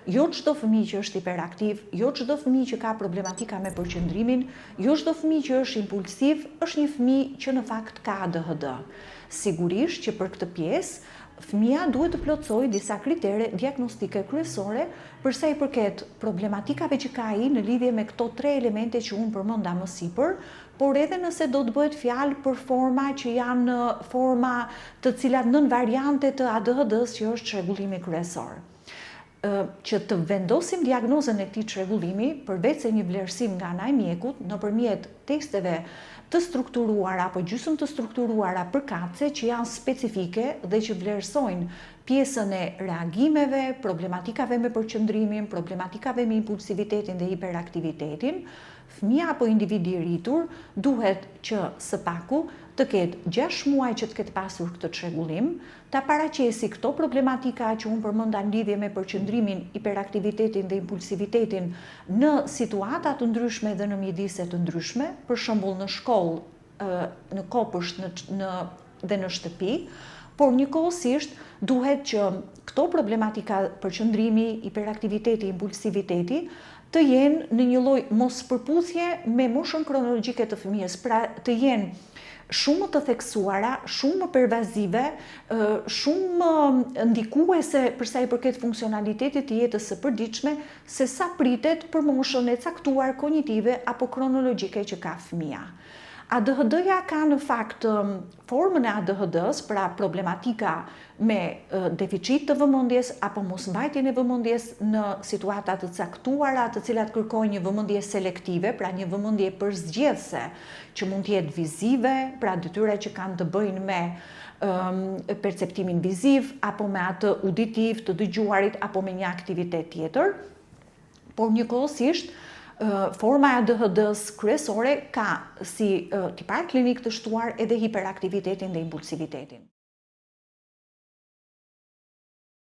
jo çdo fëmijë që është hiperaktiv, jo çdo fëmijë që ka problematika me përqendrimin, jo çdo fëmijë që është impulsiv, është një fëmijë që në fakt ka ADHD. Sigurisht që për këtë pjesë fëmia duhet të plotësojë disa kritere diagnostike kryesore për sa i përket problematikave që ka ai në lidhje me këto 3 elemente që unë përmenda më sipër, por edhe nëse do të bëhet fjalë për forma që janë forma të cilat nën variante të ADHD-s që është çrregullimi kryesor. Që të vendosim diagnozën e këtij çrregullimi, përveç se një vlerësim nga ana e mjekut nëpërmjet testeve të strukturuara apo gjysmë të strukturuara përkatëse që janë specifike dhe që vlerësojnë pjesën e reagimeve, problematikave me përqendrimin, problematikave me impulsivitetin dhe hiperaktivitetin, fëmia apo individi i rritur duhet që së paku të ketë 6 muaj që të ketë pasur këtë çrregullim, ta paraqesi këto problematika që unë përmenda në lidhje me përqendrimin, hiperaktivitetin dhe impulsivitetin në situata të ndryshme dhe në mjedise të ndryshme, për shembull në shkollë, në kopësht dhe në shtëpi, por njëkohësisht duhet që këto problematika përqendrimi, hiperaktiviteti, impulsiviteti të jenë në një lloj mospërputhje me moshën kronologjike të fëmijës, pra të jenë shumë të theksuara, shumë pervazive, shumë ndikuese për sa i përket funksionalitetit të jetës së përditshme, se sa pritet për moshën e caktuar kognitive apo kronologjike që ka fëmia. ADHD-ja ka në fakt formën e ADHD-s, pra problematika me deficit të vëmendjes apo mosmbajtjen e vëmendjes në situata të caktuara, të cilat kërkojnë një vëmendje selektive, pra një vëmendje përzgjedhëse, që mund të jetë vizive, pra detyra që kanë të bëjnë me perceptimin viziv apo me atë auditiv të dëgjuarit apo me një aktivitet tjetër, por njëkohësisht forma e ADHD-s kryesore ka si tipar klinik të shtuar edhe hiperaktivitetin dhe impulsivitetin.